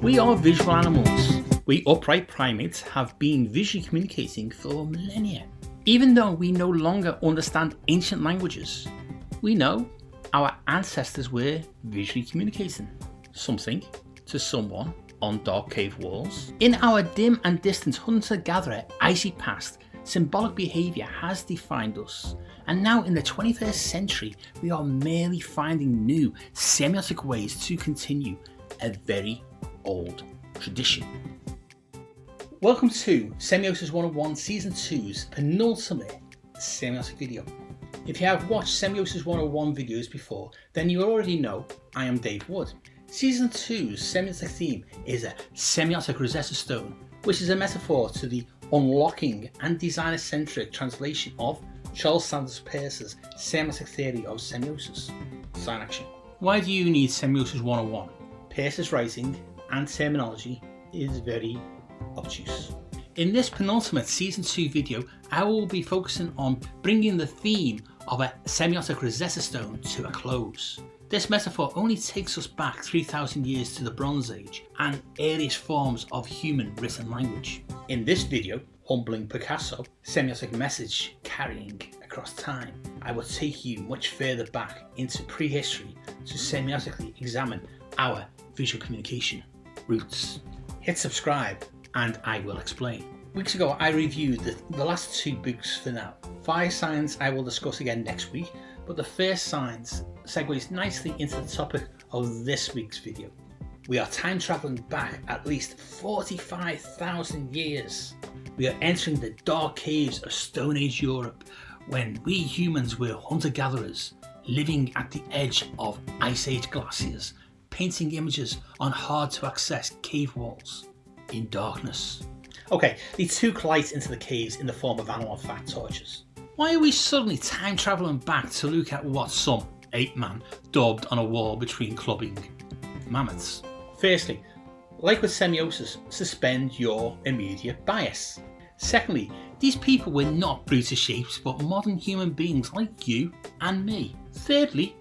We are visual animals. We upright primates have been visually communicating for millennia. Even though we no longer understand ancient languages, we know our ancestors were visually communicating something to someone on dark cave walls. In our dim and distant hunter-gatherer icy past, symbolic behaviour has defined us, and now in the 21st century we are merely finding new semiotic ways to continue a very old tradition. Welcome to Semiosis 101 Season 2's penultimate semiotic video. If you have watched Semiosis 101 videos before, then you already know I am Dave Wood. Season 2's semiotic theme is a Semiotic Rosetta Stone, which is a metaphor to the unlocking and designer-centric translation of Charles Sanders Peirce's semiotic theory of semiosis. Sign action. Why do you need Semiosis 101? Peirce's writing and terminology is very obtuse. In this penultimate Season 2 video, I will be focusing on bringing the theme of a Semiotic Rosetta Stone to a close. This metaphor only takes us back 3,000 years to the Bronze Age and earliest forms of human written language. In this video, Humbling Picasso, semiotic message carrying across time, I will take you much further back into prehistory to semiotically examine our visual communication roots. Hit subscribe and I will explain. Weeks ago I reviewed the last two books for now. Fire Signs I will discuss again next week, but the first Signs segues nicely into the topic of this week's video. We are time travelling back at least 45,000 years. We are entering the dark caves of Stone Age Europe when we humans were hunter-gatherers living at the edge of Ice Age glaciers, painting images on hard to access cave walls in darkness. Okay, they took light into the caves in the form of animal fat torches. Why are we suddenly time travelling back to look at what some ape man daubed on a wall between clubbing mammoths? Firstly, like with semiosis, suspend your immediate bias. Secondly, these people were not brutish apes but modern human beings like you and me. Thirdly,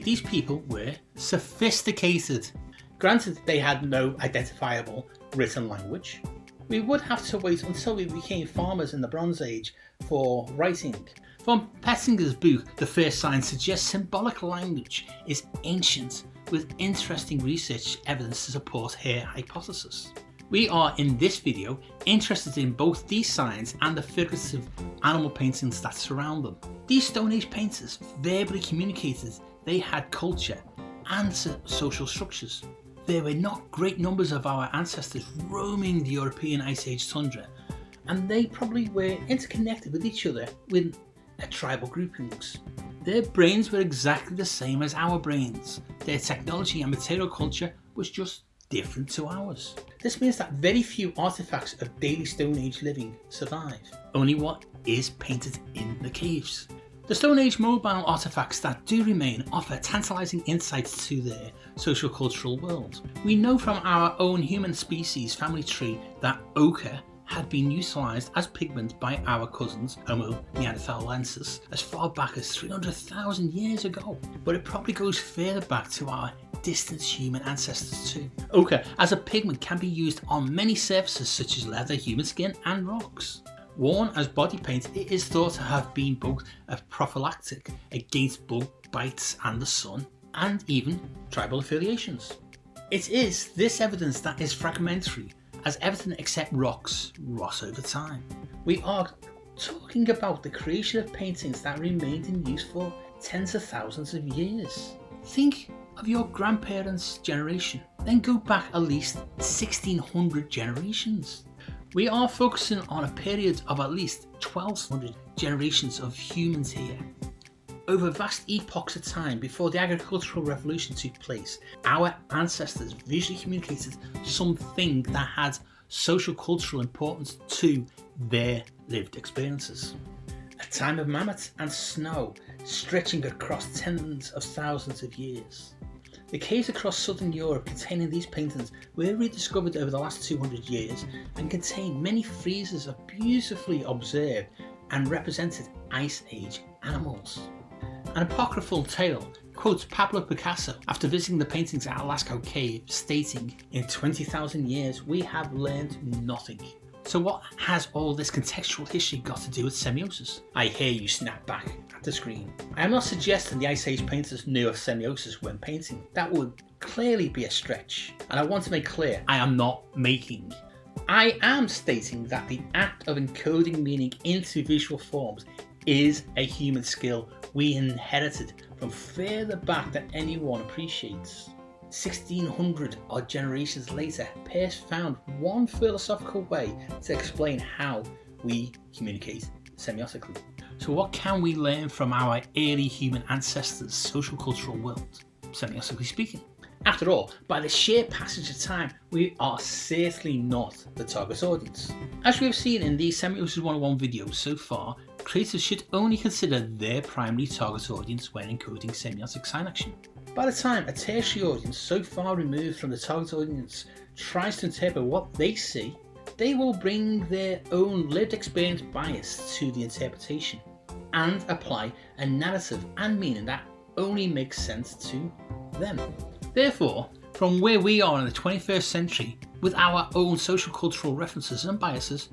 these people were sophisticated. Granted, they had no identifiable written language. We would have to wait until we became farmers in the Bronze Age for writing. From Pettinger's book, The First Signs suggests symbolic language is ancient, with interesting research evidence to support her hypothesis. We are in this video interested in both these signs and the figurative animal paintings that surround them. These Stone Age painters verbally communicated they had culture and social structures. There were not great numbers of our ancestors roaming the European Ice Age tundra, and they probably were interconnected with each other with tribal groupings. Their brains were exactly the same as our brains. Their technology and material culture was just different to ours. This means that very few artifacts of daily Stone Age living survive, only what is painted in the caves. The Stone Age mobile artifacts that do remain offer tantalising insights to their socio-cultural world. We know from our own human species family tree that ochre had been utilised as pigment by our cousins Homo neanderthalensis as far back as 300,000 years ago, but it probably goes further back to our distant human ancestors too. Ochre as a pigment can be used on many surfaces such as leather, human skin and rocks. Worn as body paint, it is thought to have been both a prophylactic against bug bites and the sun, and even tribal affiliations. It is this evidence that is fragmentary, as everything except rocks rot over time. We are talking about the creation of paintings that remained in use for tens of thousands of years. Think of your grandparents' generation, then go back at least 1600 generations. We are focusing on a period of at least 1200 generations of humans here. Over vast epochs of time before the agricultural revolution took place, our ancestors visually communicated something that had social cultural importance to their lived experiences. A time of mammoths and snow stretching across tens of thousands of years. The caves across southern Europe containing these paintings were rediscovered over the last 200 years and contain many friezes of beautifully observed and represented Ice Age animals. An apocryphal tale quotes Pablo Picasso after visiting the paintings at Lascaux Cave, stating, "In 20,000 years we have learned nothing." So what has all this contextual history got to do with semiosis? I hear you snap back at the screen. I am not suggesting the Ice Age painters knew of semiosis when painting. That would clearly be a stretch. And I want to make clear, I am not making. I am stating that the act of encoding meaning into visual forms is a human skill we inherited from further back than anyone appreciates. 1600 odd generations later, Peirce found one philosophical way to explain how we communicate semiotically. So what can we learn from our early human ancestors' social cultural world, semiotically speaking? After all, by the sheer passage of time, we are certainly not the target audience. As we have seen in these Semiosis 101 videos so far, creators should only consider their primary target audience when encoding semiotic sign action. By the time a tertiary audience so far removed from the target audience tries to interpret what they see, they will bring their own lived experience bias to the interpretation and apply a narrative and meaning that only makes sense to them. Therefore, from where we are in the 21st century, with our own social cultural references and biases,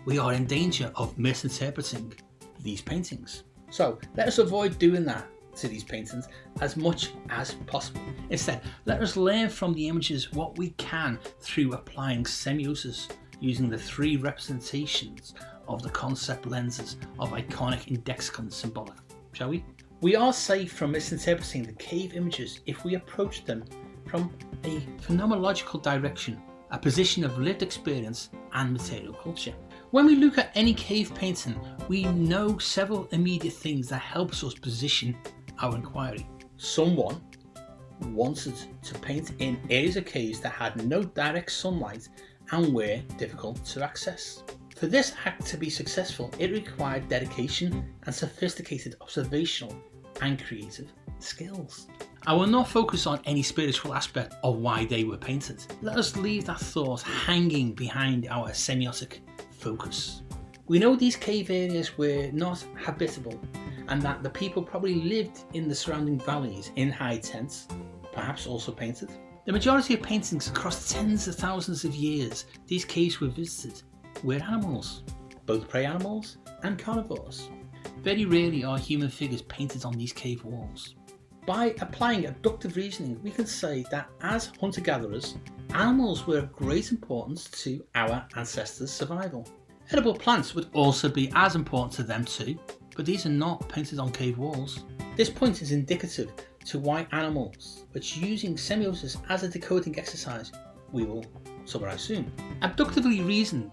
we are in danger of misinterpreting these paintings. So let us avoid doing that to these paintings as much as possible. Instead, let us learn from the images what we can through applying semiosis using the three representations of the concept lenses of iconic, indexical and symbolic, shall we? We are safe from misinterpreting the cave images if we approach them from a phenomenological direction, a position of lived experience and material culture. When we look at any cave painting, we know several immediate things that helps us position our inquiry. Someone wanted to paint in areas of caves that had no direct sunlight and were difficult to access. For this act to be successful, it required dedication and sophisticated observational and creative skills. I will not focus on any spiritual aspect of why they were painted. Let us leave that thought hanging behind our semiotic focus. We know these cave areas were not habitable and that the people probably lived in the surrounding valleys in high tents, perhaps also painted. The majority of paintings across tens of thousands of years these caves were visited were animals, both prey animals and carnivores. Very rarely are human figures painted on these cave walls. By applying abductive reasoning, we can say that as hunter-gatherers, animals were of great importance to our ancestors' survival. Edible plants would also be as important to them too, but these are not painted on cave walls. This point is indicative to why animals, but using semiosis as a decoding exercise, we will summarise soon. Abductively reasoned,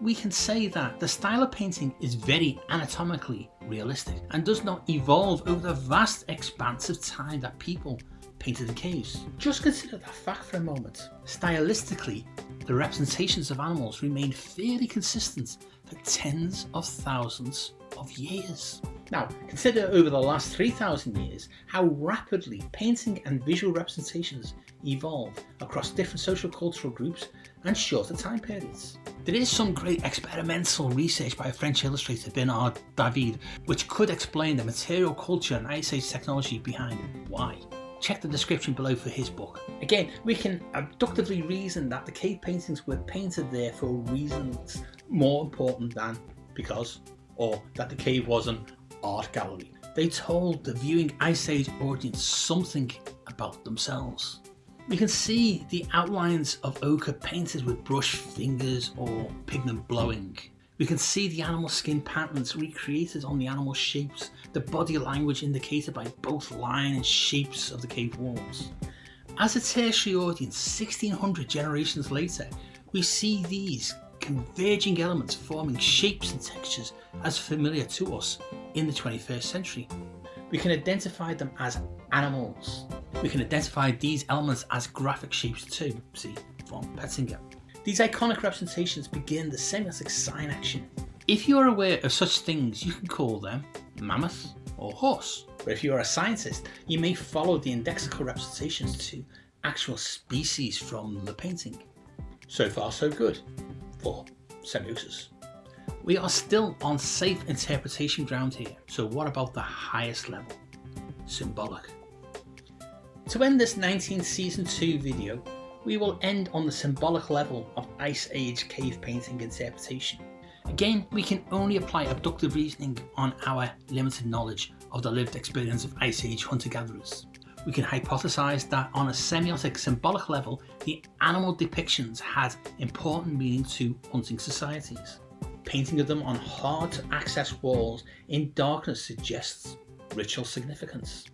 we can say that the style of painting is very anatomically realistic and does not evolve over the vast expanse of time that people painted in caves. Just consider that fact for a moment. Stylistically, the representations of animals remain fairly consistent for tens of thousands of years. Now, consider over the last 3,000 years how rapidly painting and visual representations evolve across different social cultural groups and shorter time periods. There is some great experimental research by a French illustrator, Bernard David, which could explain the material culture and Ice Age technology behind why. Check the description below for his book. Again, we can abductively reason that the cave paintings were painted there for reasons more important than because, or that the cave was an art gallery. They told the viewing Ice Age audience something about themselves. We can see the outlines of ochre painted with brush fingers or pigment blowing. We can see the animal skin patterns recreated on the animal shapes, the body language indicated by both line and shapes of the cave walls. As a tertiary audience, 1600 generations later, we see these converging elements forming shapes and textures as familiar to us in the 21st century. We can identify them as animals. We can identify these elements as graphic shapes too, see, from Petzinger. These iconic representations begin the semiotic sign action. If you are aware of such things, you can call them mammoth or horse. But if you are a scientist, you may follow the indexical representations to actual species from the painting. So far so good for semiosis. We are still on safe interpretation ground here, so what about the highest level? Symbolic. To end this 19th Season 2 video, we will end on the symbolic level of Ice Age cave painting interpretation. Again, we can only apply abductive reasoning on our limited knowledge of the lived experience of Ice Age hunter-gatherers. We can hypothesize that on a semiotic symbolic level, the animal depictions had important meaning to hunting societies. Painting of them on hard to access walls in darkness suggests ritual significance.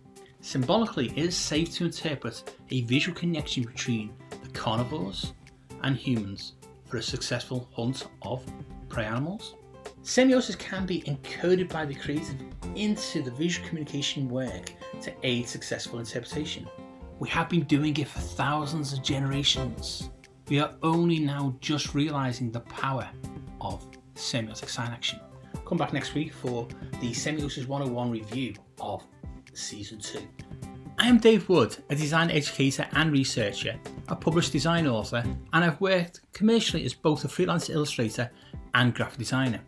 Symbolically, it is safe to interpret a visual connection between the carnivores and humans for a successful hunt of prey animals. Semiosis can be encoded by the creative into the visual communication work to aid successful interpretation. We have been doing it for thousands of generations. We are only now just realizing the power of semiotic sign action. Come back next week for the Semiosis 101 review of Season 2. I am Dave Wood, a design educator and researcher, a published design author, and I've worked commercially as both a freelance illustrator and graphic designer.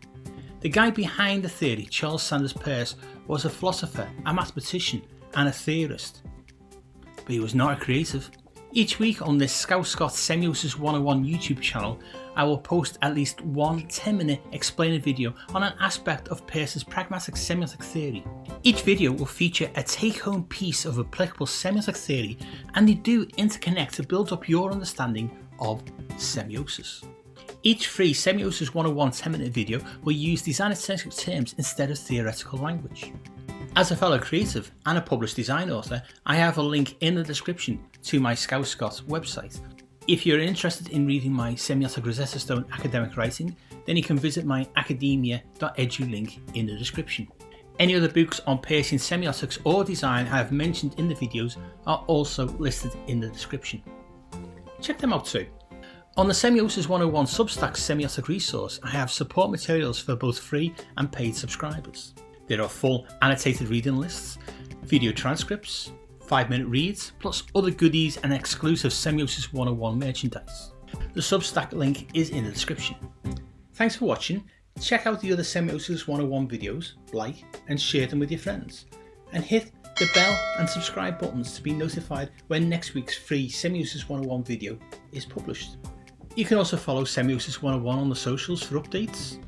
The guy behind the theory, Charles Sanders Peirce, was a philosopher, a mathematician, and a theorist. But he was not a creative. Each week on this Scouse-Scot Semiosis 101 YouTube channel, I will post at least one 10-minute explainer video on an aspect of Peirce's pragmatic semiotic theory. Each video will feature a take-home piece of applicable semiotic theory, and they do interconnect to build up your understanding of semiosis. Each free Semiosis 101 10-minute video will use design-centric terms instead of theoretical language. As a fellow creative and a published design author, I have a link in the description to my Scouse-Scot website. If you're interested in reading my Semiotic Rosetta Stone academic writing, then you can visit my academia.edu link in the description. Any other books on Peircean semiotics or design I have mentioned in the videos are also listed in the description. Check them out too. On the Semiosis 101 Substack semiotic resource, I have support materials for both free and paid subscribers. There are full annotated reading lists, video transcripts, 5-minute reads, plus other goodies and exclusive Semiosis 101 merchandise. The Substack link is in the description. Thanks for watching. Check out the other Semiosis 101 videos, like and share them with your friends, and hit the bell and subscribe buttons to be notified when next week's free Semiosis 101 video is published. You can also follow Semiosis 101 on the socials for updates.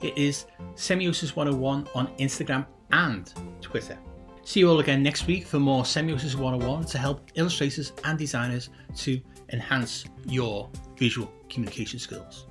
It is Semiosis 101 on Instagram and Twitter. See you all again next week for more Semiosis 101 to help illustrators and designers to enhance your visual communication skills.